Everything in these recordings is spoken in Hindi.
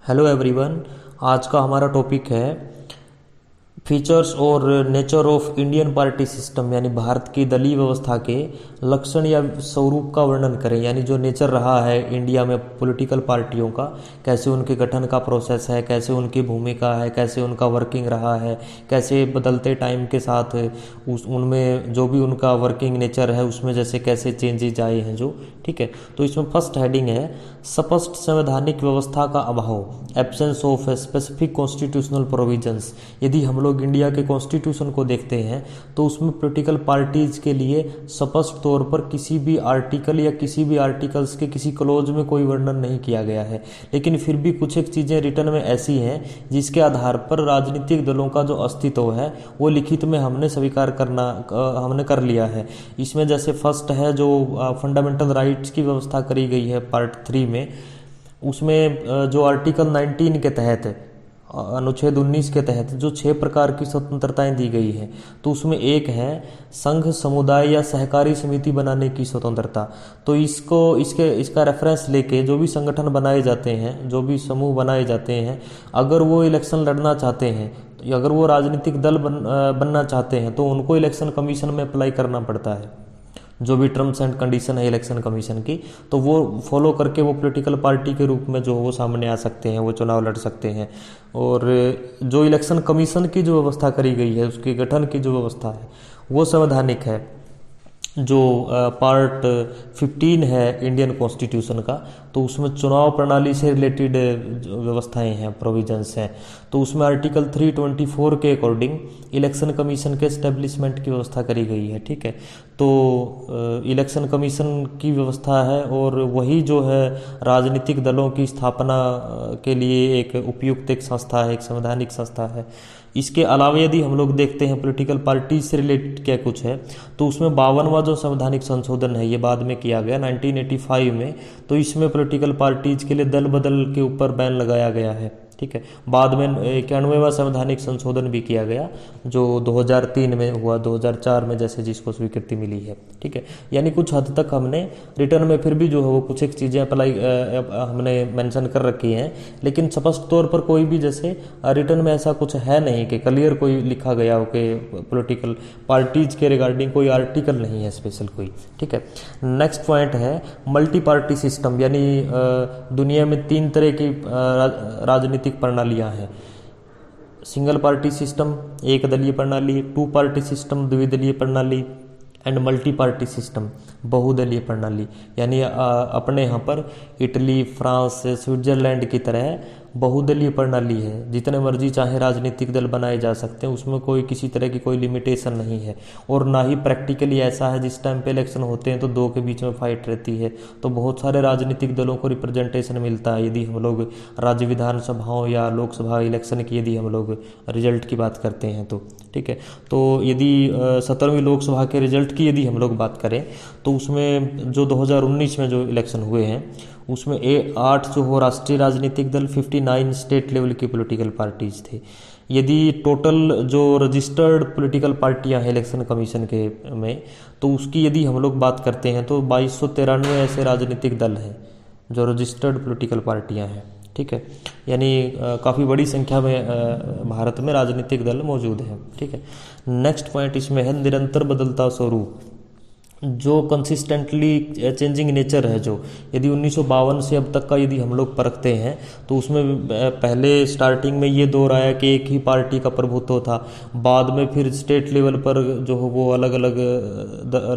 Hello everyone. आज का हमारा टॉपिक है फीचर्स और nature of Indian party system, यानी भारत की दलीय व्यवस्था के लक्षण या स्वरूप का वर्णन करें। यानी जो नेचर रहा है इंडिया में पॉलिटिकल पार्टियों का, कैसे उनके गठन का प्रोसेस है, कैसे उनकी भूमिका है, कैसे उनका वर्किंग रहा है, कैसे बदलते टाइम के साथ उनमें जो भी उनका वर्किंग नेचर है उसमें जैसे कैसे चेंजेज आए हैं जो, ठीक है। तो इसमें फर्स्ट हेडिंग है स्पष्ट संवैधानिक व्यवस्था का अभाव, absence of specific constitutional provisions. यदि हम लोग इंडिया के कॉन्स्टिट्यूशन को देखते हैं तो उसमें पॉलिटिकल पार्टीज के लिए स्पष्ट तौर पर किसी भी आर्टिकल या किसी भी आर्टिकल्स के किसी क्लोज में कोई वर्णन नहीं किया गया है। लेकिन फिर भी कुछ एक चीज़ें रिटर्न में ऐसी हैं जिसके आधार पर राजनीतिक दलों का जो अस्तित्व है वो लिखित में हमने स्वीकार करना हमने कर लिया है। इसमें जैसे फर्स्ट है जो फंडामेंटल राइट्स की व्यवस्था करी गई है पार्ट 3 में, उसमें जो आर्टिकल 19 के तहत, अनुच्छेद 19 के तहत जो 6 प्रकार की स्वतंत्रताएं दी गई हैं, तो उसमें एक है संघ, समुदाय या सहकारी समिति बनाने की स्वतंत्रता। तो इसका रेफरेंस लेके जो भी संगठन बनाए जाते हैं, जो भी समूह बनाए जाते हैं, अगर वो इलेक्शन लड़ना चाहते हैं या अगर वो राजनीतिक दल बनना चाहते हैं तो उनको इलेक्शन कमीशन में अप्लाई करना पड़ता है। जो भी टर्म्स एंड कंडीशन है इलेक्शन कमीशन की, तो वो फॉलो करके वो पॉलिटिकल पार्टी के रूप में जो वो सामने आ सकते हैं, वो चुनाव लड़ सकते हैं। और जो इलेक्शन कमीशन की जो व्यवस्था करी गई है, उसके गठन की जो व्यवस्था है वो संवैधानिक है। जो पार्ट 15 है इंडियन कॉन्स्टिट्यूशन का, तो उसमें चुनाव प्रणाली से रिलेटेड व्यवस्थाएं हैं, प्रोविजंस हैं। तो उसमें आर्टिकल 324 के अकॉर्डिंग इलेक्शन कमीशन के एस्टेब्लिशमेंट की व्यवस्था करी गई है, ठीक है। तो इलेक्शन कमीशन की व्यवस्था है और वही जो है राजनीतिक दलों की स्थापना के लिए एक उपयुक्त एक संस्था है, एक संवैधानिक संस्था है। इसके अलावा यदि हम लोग देखते हैं पॉलिटिकल पार्टी से रिलेटेड क्या कुछ है, तो उसमें 52वां जो संवैधानिक संशोधन है ये बाद में किया गया 1985 में। तो इसमें पॉलिटिकल पार्टीज के लिए दल बदल के ऊपर बैन लगाया गया है, ठीक है। बाद में 91वां संवैधानिक संशोधन भी किया गया जो 2003 में हुआ, 2004 में जैसे जिसको स्वीकृति मिली है, ठीक है। यानी कुछ हद तक हमने रिटर्न में फिर भी जो है वो कुछ एक चीज़ें अप्लाई हमने मेंशन कर रखी हैं, लेकिन स्पष्ट तौर पर कोई भी जैसे रिटर्न में ऐसा कुछ है नहीं कि क्लियर कोई लिखा गया हो कि पॉलिटिकल पार्टीज के रिगार्डिंग कोई आर्टिकल नहीं है स्पेशल कोई, ठीक है। नेक्स्ट पॉइंट है मल्टी पार्टी सिस्टम, यानी दुनिया में 3 तरह की राजनीतिक प्रणालियां हैं। सिंगल पार्टी सिस्टम, एक दलीय प्रणाली, 2 पार्टी सिस्टम, द्विदलीय प्रणाली, एंड मल्टी पार्टी सिस्टम, बहुदलीय प्रणाली। यानी अपने यहाँ पर इटली, फ्रांस, स्विट्जरलैंड की तरह बहुदलीय प्रणाली है। जितने मर्जी चाहे राजनीतिक दल बनाए जा सकते हैं, उसमें कोई किसी तरह की कोई लिमिटेशन नहीं है। और ना ही प्रैक्टिकली ऐसा है जिस टाइम पे इलेक्शन होते हैं तो 2 के बीच में फाइट रहती है, तो बहुत सारे राजनीतिक दलों को रिप्रेजेंटेशन मिलता है। यदि हम लोग राज्य विधानसभाओं या लोकसभा इलेक्शन की यदि हम लोग रिजल्ट की बात करते हैं तो, ठीक है। तो यदि 17वीं लोकसभा के रिजल्ट की यदि हम लोग बात करें तो उसमें जो 2019 में जो इलेक्शन हुए हैं उसमें 8 जो हो राष्ट्रीय राजनीतिक दल, 59 स्टेट लेवल की पॉलिटिकल पार्टीज थे। यदि टोटल जो रजिस्टर्ड पॉलिटिकल पार्टियां हैं इलेक्शन कमीशन के में, तो उसकी यदि हम लोग बात करते हैं तो 2293 ऐसे राजनीतिक दल हैं जो रजिस्टर्ड पॉलिटिकल पार्टियां हैं, ठीक है। यानी काफ़ी बड़ी संख्या में भारत में राजनीतिक दल मौजूद हैं, ठीक है। नेक्स्ट पॉइंट इसमें है निरंतर बदलता स्वरूप, जो कंसिस्टेंटली चेंजिंग नेचर है। जो यदि 1952 से अब तक का यदि हम लोग परखते हैं तो उसमें पहले स्टार्टिंग में ये दौर आया कि एक ही पार्टी का प्रभुत्व था, बाद में फिर स्टेट लेवल पर जो है वो अलग अलग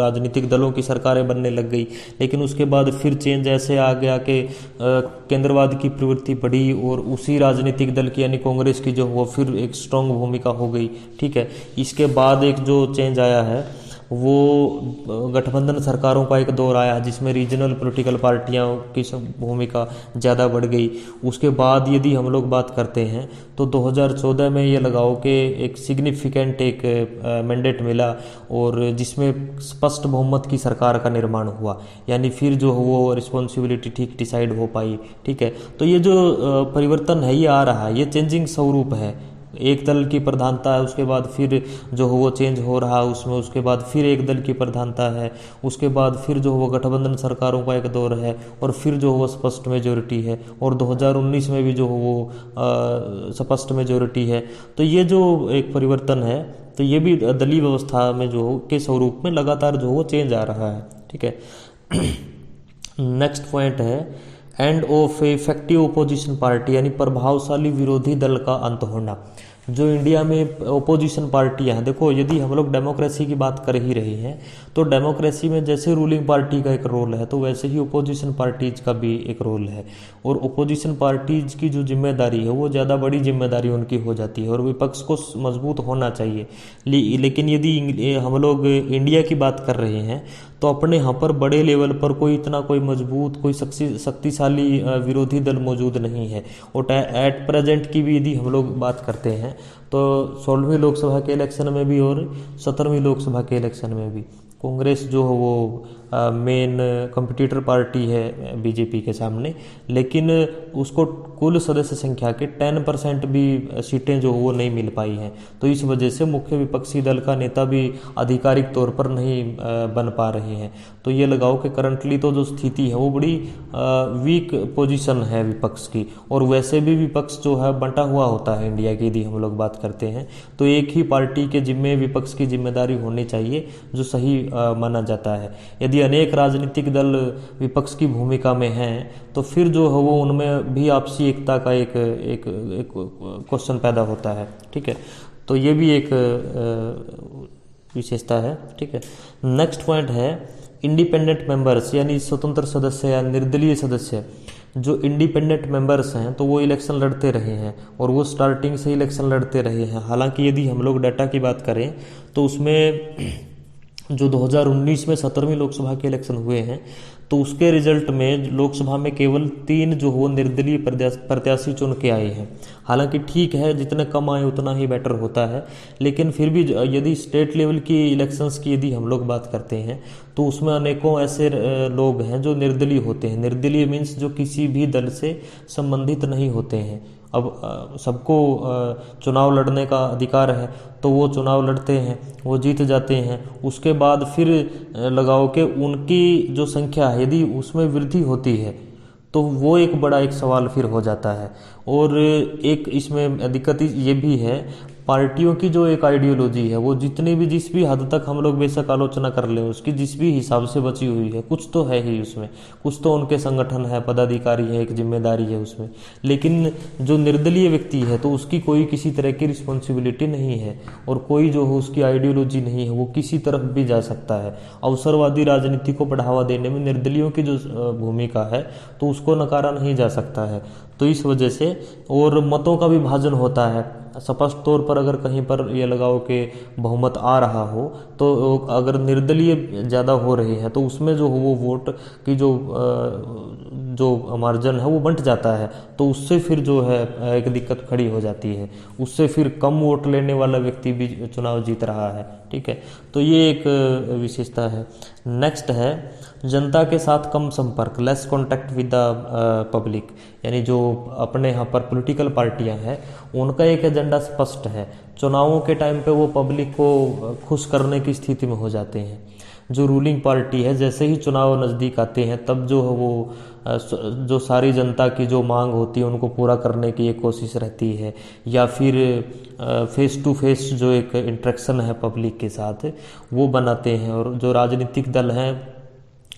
राजनीतिक दलों की सरकारें बनने लग गई। लेकिन उसके बाद फिर चेंज ऐसे आ गया कि केंद्रवाद की प्रवृत्ति बढ़ी और उसी राजनीतिक दल की यानी कांग्रेस की जो वो फिर एक स्ट्रांग भूमिका हो गई, ठीक है। इसके बाद एक जो चेंज आया है वो गठबंधन सरकारों का एक दौर आया जिसमें रीजनल पॉलिटिकल पार्टियों की भूमिका ज़्यादा बढ़ गई। उसके बाद यदि हम लोग बात करते हैं तो 2014 में ये लगाओ कि एक सिग्निफिकेंट एक मैंडेट मिला और जिसमें स्पष्ट बहुमत की सरकार का निर्माण हुआ, यानी फिर जो वो रिस्पॉन्सिबिलिटी ठीक डिसाइड हो पाई, ठीक है। तो ये जो परिवर्तन है ये आ रहा है, ये चेंजिंग स्वरूप है एक दल की प्रधानता है, उसके बाद फिर जो हो वो चेंज हो रहा है उसमें, उसके बाद फिर एक दल की प्रधानता है, उसके बाद फिर जो हो वो गठबंधन सरकारों का एक दौर है, और फिर जो हो वो स्पष्ट मेजोरिटी है, और 2019 में भी जो हो वो स्पष्ट मेजोरिटी है। तो ये जो एक परिवर्तन है, तो ये भी दलीय व्यवस्था में जो हो के स्वरूप में लगातार जो हो वो चेंज आ रहा है। ठीक है। नेक्स्ट पॉइंट है end of effective opposition party, यानी प्रभावशाली विरोधी दल का अंत होना। जो इंडिया में ओपोजिशन पार्टियां हैं, देखो यदि हम लोग डेमोक्रेसी की बात कर ही रहे हैं, तो डेमोक्रेसी में जैसे रूलिंग पार्टी का एक रोल है, तो वैसे ही ओपोजिशन पार्टीज का भी एक रोल है। और ओपोजिशन पार्टीज की जो जिम्मेदारी है वो ज़्यादा बड़ी जिम्मेदारी उनकी हो जाती है, और विपक्ष को मजबूत होना चाहिए। लेकिन यदि हम लोग इंडिया की बात कर रहे हैं, तो अपने यहाँ पर बड़े लेवल पर कोई इतना कोई मजबूत कोई शक्तिशाली विरोधी दल मौजूद नहीं है। और एट प्रेजेंट की भी यदि हम लोग बात करते हैं, तो 16वीं लोकसभा के इलेक्शन में भी और 17वीं लोकसभा के इलेक्शन में भी कांग्रेस जो हो वो मेन कंपटीटर पार्टी है बीजेपी के सामने, लेकिन उसको कुल सदस्य संख्या के 10% भी सीटें जो वो नहीं मिल पाई हैं। तो इस वजह से मुख्य विपक्षी दल का नेता भी आधिकारिक तौर पर नहीं बन पा रहे हैं। तो ये लगाओ कि करंटली तो जो स्थिति है वो बड़ी वीक पोजीशन है विपक्ष की। और वैसे भी विपक्ष जो है बंटा हुआ होता है इंडिया की, यदि हम लोग बात करते हैं, तो एक ही पार्टी के जिम्मे विपक्ष की जिम्मेदारी होनी चाहिए, जो सही माना जाता है। यदि अनेक राजनीतिक दल विपक्ष की भूमिका में हैं, तो फिर जो है वो उनमें भी आपसी एकता का एक क्वेश्चन पैदा होता है। ठीक है। तो ये भी एक विशेषता है। ठीक है। नेक्स्ट पॉइंट है इंडिपेंडेंट मेंबर्स, यानी स्वतंत्र सदस्य या निर्दलीय सदस्य। जो इंडिपेंडेंट मेंबर्स हैं तो वो इलेक्शन लड़ते रहे हैं, और वो स्टार्टिंग से इलेक्शन लड़ते रहे हैं। हालांकि यदि हम लोग डाटा की बात करें, तो उसमें जो 2019 में 17वीं लोकसभा के इलेक्शन हुए हैं, तो उसके रिजल्ट में लोकसभा में केवल 3 जो वो निर्दलीय प्रत्याशी चुन के आए हैं। हालांकि ठीक है, जितने कम आए उतना ही बेटर होता है, लेकिन फिर भी यदि स्टेट लेवल की इलेक्शंस की यदि हम लोग बात करते हैं, तो उसमें अनेकों ऐसे लोग हैं जो निर्दलीय होते हैं। निर्दलीय मीन्स जो किसी भी दल से संबंधित नहीं होते हैं। अब सबको चुनाव लड़ने का अधिकार है, तो वो चुनाव लड़ते हैं, वो जीत जाते हैं। उसके बाद फिर लगाओ कि उनकी जो संख्या है यदि उसमें वृद्धि होती है, तो वो एक बड़ा एक सवाल फिर हो जाता है। और एक इसमें दिक्कत ये भी है, पार्टियों की जो एक आइडियोलॉजी है वो जितनी भी जिस भी हद तक हम लोग बेशक आलोचना कर लें उसकी, जिस भी हिसाब से बची हुई है, कुछ तो है ही उसमें, कुछ तो उनके संगठन है, पदाधिकारी है, एक जिम्मेदारी है उसमें। लेकिन जो निर्दलीय व्यक्ति है तो उसकी कोई किसी तरह की रिस्पॉन्सिबिलिटी नहीं है, और कोई जो हो उसकी आइडियोलॉजी नहीं है, वो किसी तरफ भी जा सकता है। अवसरवादी राजनीति को बढ़ावा देने में निर्दलीयों की जो भूमिका है तो उसको नकारा नहीं जा सकता है। तो इस वजह से, और मतों का विभाजन होता है स्पष्ट तौर पर। अगर कहीं पर ये लगाओ कि बहुमत आ रहा हो, तो अगर निर्दलीय ज़्यादा हो रही है तो उसमें जो हो वो वोट की जो मार्जिन है वो बंट जाता है, तो उससे फिर जो है एक दिक्कत खड़ी हो जाती है। उससे फिर कम वोट लेने वाला व्यक्ति भी चुनाव जीत रहा है। ठीक है। तो ये एक विशेषता है। नेक्स्ट है जनता के साथ कम संपर्क, less contact with the public, यानी जो अपने यहाँ पर पॉलिटिकल पार्टियां हैं उनका एक एजेंडा स्पष्ट है। चुनावों के टाइम पे वो पब्लिक को खुश करने की स्थिति में हो जाते हैं। जो रूलिंग पार्टी है जैसे ही चुनाव नज़दीक आते हैं तब जो है वो जो सारी जनता की जो मांग होती है उनको पूरा करने की एक कोशिश रहती है, या फिर फेस टू फेस जो एक इंटरेक्शन है पब्लिक के साथ वो बनाते हैं। और जो राजनीतिक दल हैं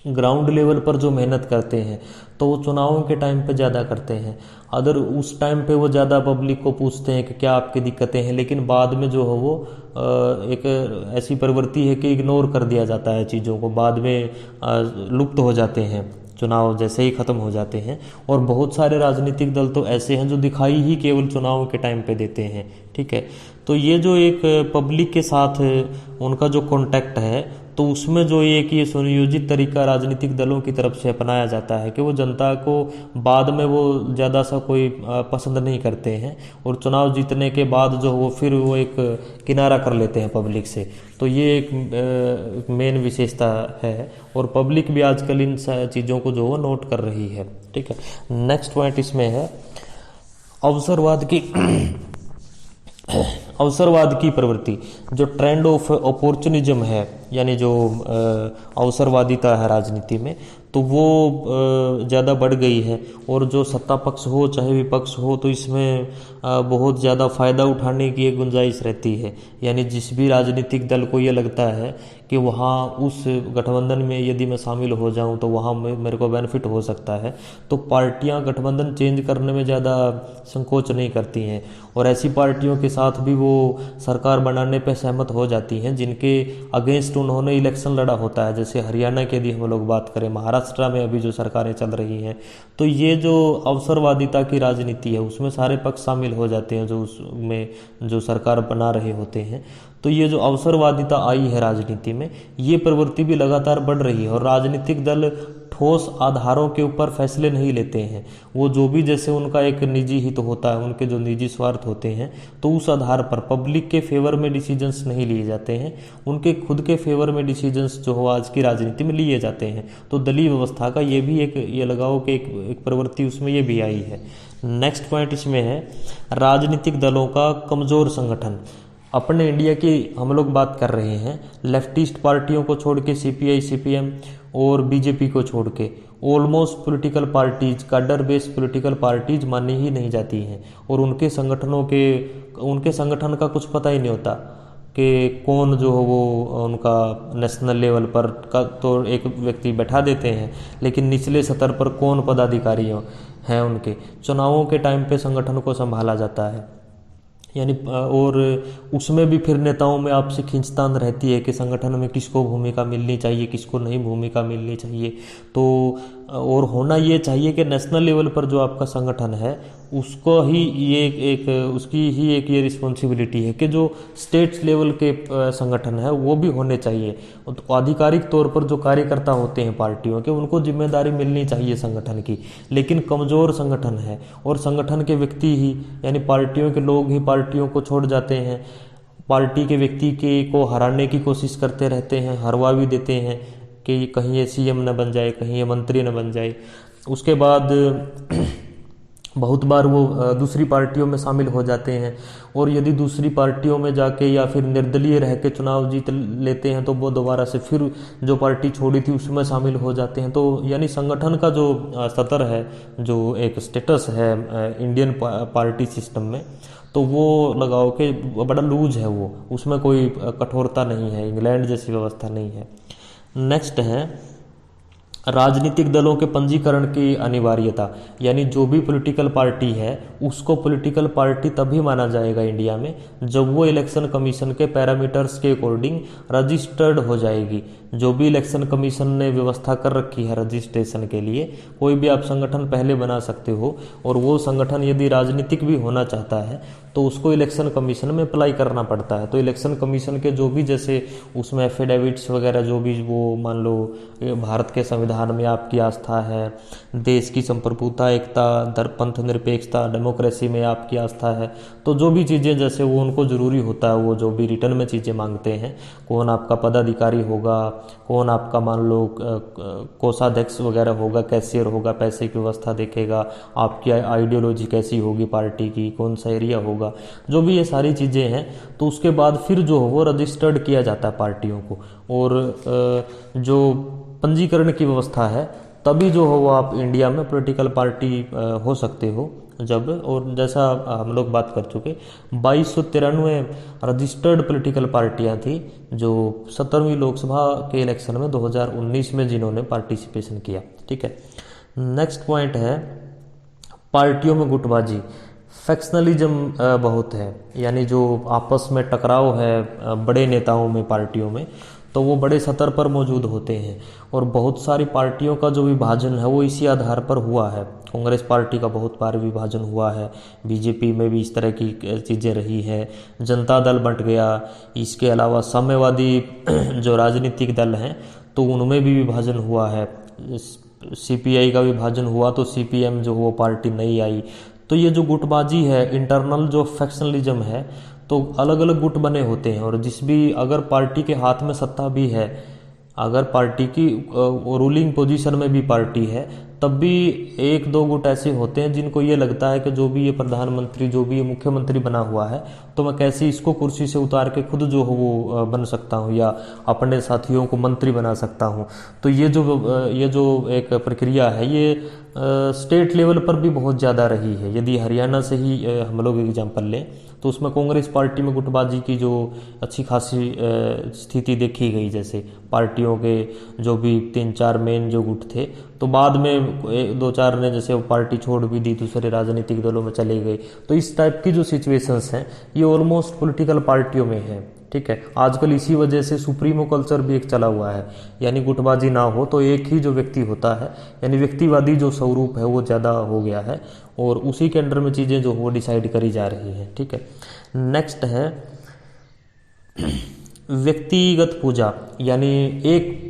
ग्राउंड लेवल पर जो मेहनत करते हैं तो वो चुनावों के टाइम पे ज़्यादा करते हैं। अदर उस टाइम पे वो ज़्यादा पब्लिक को पूछते हैं कि क्या आपकी दिक्कतें हैं, लेकिन बाद में जो है वो एक ऐसी प्रवृत्ति है कि इग्नोर कर दिया जाता है चीज़ों को, बाद में लुप्त हो जाते हैं चुनाव जैसे ही ख़त्म हो जाते हैं। और बहुत सारे राजनीतिक दल तो ऐसे हैं जो दिखाई ही केवल चुनाव के टाइम पे देते हैं। ठीक है। तो ये जो एक पब्लिक के साथ उनका जो कॉन्टैक्ट है, तो उसमें जो ये सुनियोजित तरीका राजनीतिक दलों की तरफ से अपनाया जाता है कि वो जनता को बाद में वो ज़्यादा सा कोई पसंद नहीं करते हैं, और चुनाव जीतने के बाद जो वो फिर वो एक किनारा कर लेते हैं पब्लिक से। तो ये एक मेन विशेषता है, और पब्लिक भी आजकल इन चीज़ों को जो वो नोट कर रही है। ठीक है। नेक्स्ट पॉइंट इसमें है अवसरवाद की अवसरवाद की प्रवृत्ति, जो ट्रेंड ऑफ अपॉर्चुनिज्म है, यानी जो अवसरवादिता है राजनीति में, तो वो ज़्यादा बढ़ गई है। और जो सत्ता पक्ष हो चाहे विपक्ष हो, तो इसमें बहुत ज़्यादा फ़ायदा उठाने की एक गुंजाइश रहती है। यानी जिस भी राजनीतिक दल को ये लगता है कि वहाँ उस गठबंधन में यदि मैं शामिल हो जाऊं तो वहाँ मेरे को बेनिफिट हो सकता है, तो पार्टियां गठबंधन चेंज करने में ज़्यादा संकोच नहीं करती हैं। और ऐसी पार्टियों के साथ भी वो सरकार बनाने पर सहमत हो जाती हैं जिनके अगेंस्ट उन्होंने इलेक्शन लड़ा होता है। जैसे हरियाणा के यदि हम लोग बात करें, महाराष्ट्र में अभी जो सरकारें चल रही हैं, तो ये जो अवसरवादिता की राजनीति है उसमें सारे पक्ष शामिल हो जाते हैं जो उसमें जो सरकार बना रहे होते हैं। तो ये जो अवसरवादिता आई है राजनीति में, ये प्रवृत्ति भी लगातार बढ़ रही है। और राजनीतिक दल ठोस आधारों के ऊपर फैसले नहीं लेते हैं। वो जो भी, जैसे उनका एक निजी हित होता है, उनके जो निजी स्वार्थ होते हैं, तो उस आधार पर पब्लिक के फेवर में डिसीजंस नहीं लिए जाते हैं, उनके खुद के फेवर में डिसीजंस जो हो आज की राजनीति में लिए जाते हैं। तो दलीय व्यवस्था का ये भी एक, ये लगाओ कि एक प्रवृत्ति उसमें ये भी आई है। नेक्स्ट पॉइंट इसमें है राजनीतिक दलों का कमजोर संगठन। अपने इंडिया की हम लोग बात कर रहे हैं, लेफ्टिस्ट पार्टियों को छोड़ के, सीपीआई, सीपीएम और बीजेपी को छोड़ के almost political parties, cadre based political parties मानी ही नहीं जाती हैं। और उनके संगठन का कुछ पता ही नहीं होता कि कौन जो हो वो उनका नेशनल लेवल पर का तो एक व्यक्ति बैठा देते हैं, लेकिन निचले स्तर पर कौन पदाधिकारी हैं उनके, चुनावों के टाइम पे संगठन को संभाला जाता है। यानी और उसमें भी फिर नेताओं में आपसे खींचतान रहती है कि संगठन में किसको भूमिका मिलनी चाहिए, किसको नहीं भूमिका मिलनी चाहिए। तो और होना ये चाहिए कि नेशनल लेवल पर जो आपका संगठन है उसको ही ये एक उसकी ही एक ये रिस्पॉन्सिबिलिटी है कि जो स्टेट लेवल के संगठन है वो भी होने चाहिए। तो आधिकारिक तौर पर जो कार्यकर्ता होते हैं पार्टियों के, उनको जिम्मेदारी मिलनी चाहिए संगठन की। लेकिन कमज़ोर संगठन है और संगठन के व्यक्ति ही, यानी पार्टियों के लोग ही पार्टियों को छोड़ जाते हैं, पार्टी के व्यक्ति के को हराने की कोशिश करते रहते हैं, हरवा भी देते हैं कि कहीं ये सीएम न बन जाए, कहीं ये मंत्री न बन जाए। उसके बाद बहुत बार वो दूसरी पार्टियों में शामिल हो जाते हैं, और यदि दूसरी पार्टियों में जाके या फिर निर्दलीय रह के चुनाव जीत लेते हैं तो वो दोबारा से फिर जो पार्टी छोड़ी थी उसमें शामिल हो जाते हैं। तो यानी संगठन का जो स्तर है, जो एक स्टेटस है इंडियन पार्टी सिस्टम में, तो वो लगाओ कि बड़ा लूज है, वो उसमें कोई कठोरता नहीं है, इंग्लैंड जैसी व्यवस्था नहीं है। नेक्स्ट है राजनीतिक दलों के पंजीकरण की अनिवार्यता। यानी जो भी पॉलिटिकल पार्टी है उसको पॉलिटिकल पार्टी तभी माना जाएगा इंडिया में जब वो इलेक्शन कमीशन के पैरामीटर्स के अकॉर्डिंग रजिस्टर्ड हो जाएगी। जो भी इलेक्शन कमीशन ने व्यवस्था कर रखी है रजिस्ट्रेशन के लिए, कोई भी आप संगठन पहले बना सकते हो, और वो संगठन यदि राजनीतिक भी होना चाहता है तो उसको इलेक्शन कमीशन में अप्लाई करना पड़ता है। तो इलेक्शन कमीशन के जो भी, जैसे उसमें एफिडेविट्स वगैरह जो भी, वो मान लो भारत के संविधान में आपकी आस्था है, देश की संप्रभुता, एकता, पंथ निरपेक्षता, डेमोक्रेसी में आपकी आस्था है, तो जो भी चीज़ें जैसे वो उनको ज़रूरी होता है, वो जो भी रिटर्न में चीज़ें मांगते हैं, कौन आपका पदाधिकारी होगा, कौन आपका मान लो कोषाध्यक्ष वगैरह होगा, कैशियर होगा, पैसे की व्यवस्था देखेगा, आपकी आइडियोलॉजी कैसी होगी पार्टी की, कौन सा एरिया होगा, जो भी ये सारी चीज़ें हैं, तो उसके बाद फिर जो वो रजिस्टर्ड किया जाता है पार्टियों को। और जो पंजीकरण की व्यवस्था है तभी जो हो वो आप इंडिया में पॉलिटिकल पार्टी हो सकते हो जब, और जैसा हम लोग बात कर चुके 2293 रजिस्टर्ड पॉलिटिकल पार्टियां थी जो 17वीं लोकसभा के इलेक्शन में 2019 में जिन्होंने पार्टिसिपेशन किया। ठीक है, नेक्स्ट पॉइंट है पार्टियों में गुटबाजी, फैक्शनलिज्म बहुत है। यानी जो आपस में टकराव है बड़े नेताओं में, पार्टियों में, तो वो बड़े स्तर पर मौजूद होते हैं। और बहुत सारी पार्टियों का जो विभाजन है वो इसी आधार पर हुआ है। कांग्रेस पार्टी का बहुत बार विभाजन हुआ है, बीजेपी में भी इस तरह की चीज़ें रही है, जनता दल बंट गया। इसके अलावा साम्यवादी जो राजनीतिक दल हैं तो उनमें भी विभाजन हुआ है। सीपीआई का विभाजन हुआ तो सीपीएम जो वो पार्टी नहीं आई। तो ये जो गुटबाजी है, इंटरनल जो फैक्शनलिज्म है, तो अलग अलग गुट बने होते हैं। और जिस भी अगर पार्टी के हाथ में सत्ता भी है, अगर पार्टी की रूलिंग पोजीशन में भी पार्टी है, तब भी एक दो गुट ऐसे होते हैं जिनको ये लगता है कि जो भी ये प्रधानमंत्री, जो भी ये मुख्यमंत्री बना हुआ है, तो मैं कैसे इसको कुर्सी से उतार के खुद जो हो वो बन सकता हूँ या अपने साथियों को मंत्री बना सकता हूँ। तो ये जो एक प्रक्रिया है, ये स्टेट लेवल पर भी बहुत ज़्यादा रही है। यदि हरियाणा से ही हम लोग एग्जाम्पल लें, तो उसमें कांग्रेस पार्टी में गुटबाजी की जो अच्छी खासी स्थिति देखी गई, जैसे पार्टियों के जो भी 3-4 मेन जो गुट थे, तो बाद में 2-4 ने जैसे वो पार्टी छोड़ भी दी, दूसरे राजनीतिक दलों में चले गए। तो इस टाइप की जो सिचुएशंस हैं, ये ऑलमोस्ट पॉलिटिकल पार्टियों में है। ठीक है, आजकल इसी वजह से सुप्रीमो कल्चर भी एक चला हुआ है, यानी गुटबाजी ना हो तो एक ही जो व्यक्ति होता है, यानी व्यक्तिवादी जो स्वरूप है वो ज़्यादा हो गया है, और उसी के अंडर में चीज़ें जो वो डिसाइड करी जा रही हैं। ठीक है, नेक्स्ट है व्यक्तिगत पूजा, यानी एक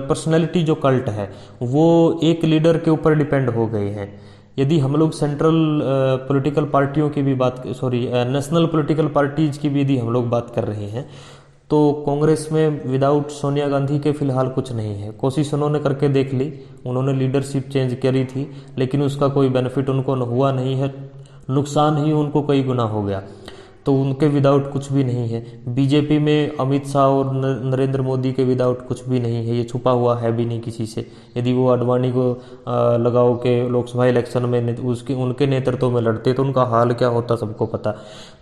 पर्सनैलिटी जो कल्ट है वो एक लीडर के ऊपर डिपेंड हो गए हैं। यदि हम लोग सेंट्रल पॉलिटिकल पार्टियों की भी नेशनल पॉलिटिकल पार्टीज की भी यदि हम लोग बात कर रहे हैं, तो कांग्रेस में विदाउट सोनिया गांधी के फिलहाल कुछ नहीं है। कोशिश उन्होंने करके देख ली, उन्होंने लीडरशिप चेंज करी थी, लेकिन उसका कोई बेनिफिट उनको हुआ नहीं है, नुकसान ही उनको कई गुना हो गया। तो उनके विदाउट कुछ भी नहीं है। बीजेपी में अमित शाह और नरेंद्र मोदी के विदाउट कुछ भी नहीं है, ये छुपा हुआ है भी नहीं किसी से। यदि वो आडवाणी को लगाओ के लोकसभा इलेक्शन में उनके नेतृत्व में लड़ते तो उनका हाल क्या होता सबको पता।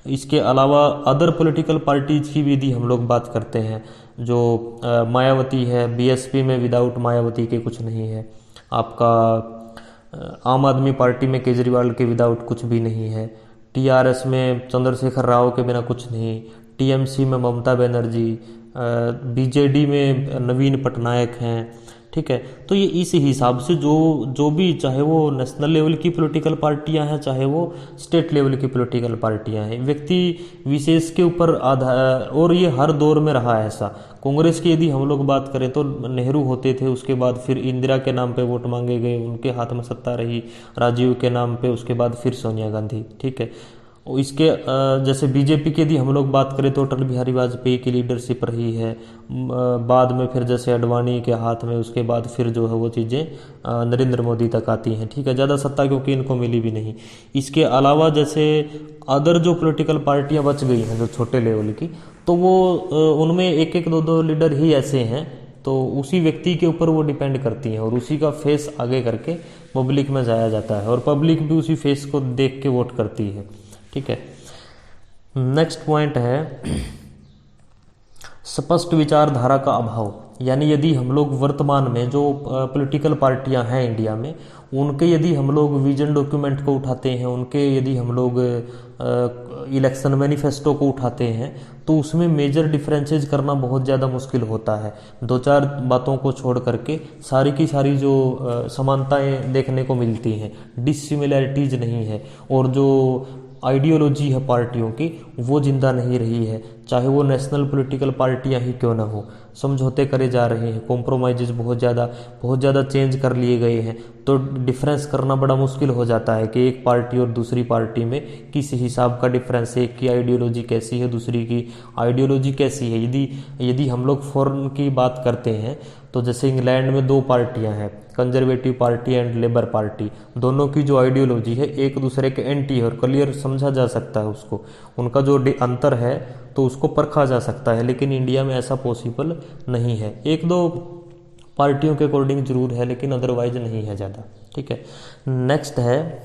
इसके अलावा अदर पॉलिटिकल पार्टीज की भी यदि हम लोग बात करते हैं, जो मायावती है, बीएसपी में विदाउट मायावती के कुछ नहीं है। आपका आम आदमी पार्टी में केजरीवाल के विदाउट कुछ भी नहीं है। टीआरएस में चंद्रशेखर राव के बिना कुछ नहीं। टीएमसी में ममता बनर्जी, बीजेडी में नवीन पटनायक हैं। ठीक है, तो ये इस हिसाब से जो भी, चाहे वो नेशनल लेवल की पॉलिटिकल पार्टियां हैं, चाहे वो स्टेट लेवल की पॉलिटिकल पार्टियां हैं, व्यक्ति विशेष के ऊपर आधार, और ये हर दौर में रहा है ऐसा। कांग्रेस की यदि हम लोग बात करें तो नेहरू होते थे, उसके बाद फिर इंदिरा के नाम पे वोट मांगे गए, उनके हाथ में सत्ता रही। राजीव के नाम पे, उसके बाद फिर सोनिया गांधी। ठीक है, और इसके जैसे बीजेपी की यदि हम लोग बात करें तो अटल बिहारी वाजपेयी की लीडरशिप रही है। बाद में फिर जैसे अडवाणी के हाथ में, उसके बाद फिर जो है वो चीज़ें नरेंद्र मोदी तक आती हैं। ठीक है, ज़्यादा सत्ता क्योंकि इनको मिली भी नहीं। इसके अलावा जैसे अदर जो पॉलिटिकल पार्टियां बच गई हैं जो छोटे लेवल की, तो वो उनमें एक एक दो दो लीडर ही ऐसे हैं, तो उसी व्यक्ति के ऊपर वो डिपेंड करती हैं, और उसी का फेस आगे करके पब्लिक में जाया जाता है, और पब्लिक भी उसी फेस को देख के वोट करती है। ठीक है, नेक्स्ट पॉइंट है स्पष्ट विचारधारा का अभाव। यानी यदि हम लोग वर्तमान में जो पॉलिटिकल पार्टियां हैं इंडिया में, उनके यदि हम लोग विजन डॉक्यूमेंट को उठाते हैं, उनके यदि हम लोग इलेक्शन मैनिफेस्टो को उठाते हैं, तो उसमें मेजर डिफरेंसेस करना बहुत ज़्यादा मुश्किल होता है। 2-4 बातों को छोड़ करके सारी की सारी जो समानताएं देखने को मिलती हैं, डिसिमिलैरिटीज नहीं है, और जो आइडियोलॉजी है पार्टियों की वो जिंदा नहीं रही है। चाहे वो नेशनल पॉलिटिकल पार्टियां ही क्यों ना हो, समझौते करे जा रहे हैं, कॉम्प्रोमाइजेज बहुत ज़्यादा चेंज कर लिए गए हैं, तो डिफरेंस करना बड़ा मुश्किल हो जाता है कि एक पार्टी और दूसरी पार्टी में किस हिसाब का डिफरेंस है, एक की आइडियोलॉजी कैसी है, दूसरी की आइडियोलॉजी कैसी है। यदि हम लोग फॉरेन की बात करते हैं, तो जैसे इंग्लैंड में 2 पार्टियां हैं, conservative party and labour party. दोनों की जो आइडियोलॉजी है एक दूसरे के एंटी है, और क्लियर समझा जा सकता है उसको, उनका जो अंतर है तो उसको परखा जा सकता है। लेकिन इंडिया में ऐसा पॉसिबल नहीं है। 1-2 पार्टियों के अकॉर्डिंग जरूर है, लेकिन अदरवाइज नहीं है ज़्यादा। ठीक है, नेक्स्ट है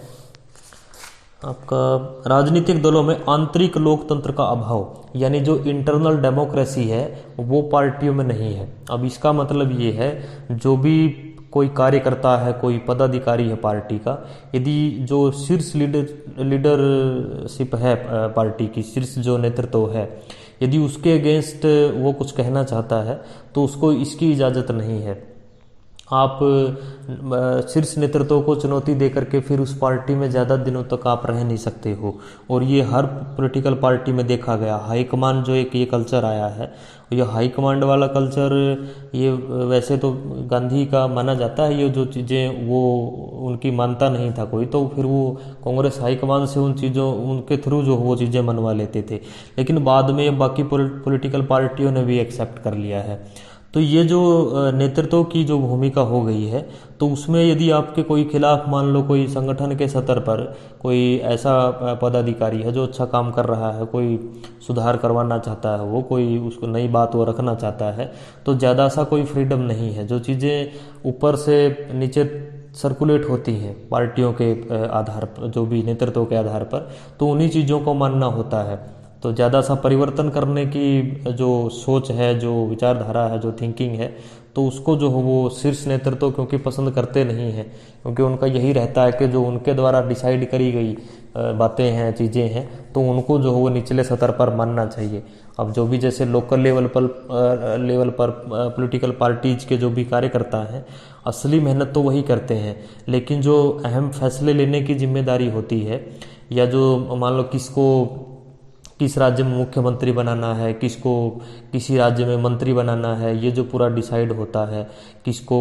आपका राजनीतिक दलों में आंतरिक लोकतंत्र का अभाव। यानी जो इंटरनल डेमोक्रेसी है वो पार्टियों में नहीं है। अब इसका मतलब ये है, जो भी कोई कार्यकर्ता है, कोई पदाधिकारी है पार्टी का, यदि जो शीर्ष लीडरशिप है पार्टी की, शीर्ष जो नेतृत्व है, यदि उसके अगेंस्ट वो कुछ कहना चाहता है तो उसको इसकी इजाज़त नहीं है। आप शीर्ष नेतृत्व को चुनौती दे करके फिर उस पार्टी में ज़्यादा दिनों तक आप रह नहीं सकते हो, और ये हर पॉलिटिकल पार्टी में देखा गया। हाईकमांड जो एक ये कल्चर आया है, ये हाईकमांड वाला कल्चर, ये वैसे तो गांधी का माना जाता है, ये जो चीज़ें वो उनकी मानता नहीं था कोई, तो फिर वो कांग्रेस हाईकमांड से उन चीज़ों, उनके थ्रू जो वो चीज़ें मनवा लेते थे। लेकिन बाद में बाकी पॉलिटिकल पार्टियों ने भी एक्सेप्ट कर लिया है। तो ये जो नेतृत्व की जो भूमिका हो गई है, तो उसमें यदि आपके कोई खिलाफ मान लो कोई संगठन के स्तर पर कोई ऐसा पदाधिकारी है जो अच्छा काम कर रहा है, कोई सुधार करवाना चाहता है, वो कोई उसको नई बात वो रखना चाहता है, तो ज़्यादा सा कोई फ्रीडम नहीं है। जो चीज़ें ऊपर से नीचे सर्कुलेट होती हैं पार्टियों के आधार पर, जो भी नेतृत्व के आधार पर, तो उन्हीं चीज़ों को मानना होता है। तो ज़्यादा सा परिवर्तन करने की जो सोच है, जो विचारधारा है, जो थिंकिंग है, तो उसको जो हो वो शीर्ष नेतृत्व क्योंकि पसंद करते नहीं हैं, क्योंकि उनका यही रहता है कि जो उनके द्वारा डिसाइड करी गई बातें हैं, चीज़ें हैं, तो उनको जो हो वो निचले स्तर पर मानना चाहिए। अब जो भी जैसे लोकल लेवल पर पॉलिटिकल पार्टीज के जो भी कार्यकर्ता हैं, असली मेहनत तो वही करते हैं, लेकिन जो अहम फैसले लेने की जिम्मेदारी होती है, या जो मान लो किस राज्य में मुख्यमंत्री बनाना है, किसको किसी राज्य में मंत्री बनाना है, ये जो पूरा डिसाइड होता है, किसको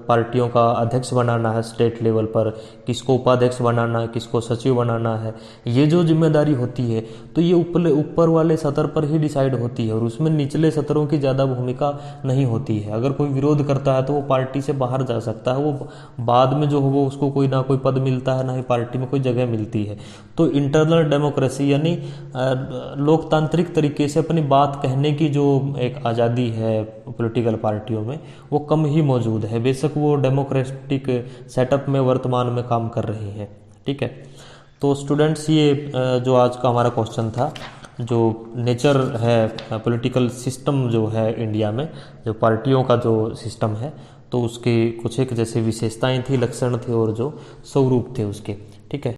पार्टियों का अध्यक्ष बनाना है स्टेट लेवल पर, किसको उपाध्यक्ष बनाना है, किसको सचिव बनाना है, ये जो जिम्मेदारी होती है, तो ये ऊपर वाले सतर पर ही डिसाइड होती है, और उसमें निचले सतरों की ज़्यादा भूमिका नहीं होती है। अगर कोई विरोध करता है तो वो पार्टी से बाहर जा सकता है, वो बाद में जो हो वो उसको कोई ना कोई पद मिलता है, ना ही पार्टी में कोई जगह मिलती है। तो इंटरनल डेमोक्रेसी यानी लोकतांत्रिक तरीके से अपनी बात कहने की जो एक आज़ादी है पॉलिटिकल पार्टियों में, वो कम ही मौजूद है, बेशक वो डेमोक्रेटिक सेटअप में वर्तमान में काम कर रही हैं। ठीक है, तो स्टूडेंट्स ये जो आज का हमारा क्वेश्चन था, जो नेचर है पॉलिटिकल सिस्टम जो है इंडिया में, जो पार्टियों का जो सिस्टम है, तो उसके कुछ एक जैसे विशेषताएं थी, लक्षण थे, और जो स्वरूप थे उसके।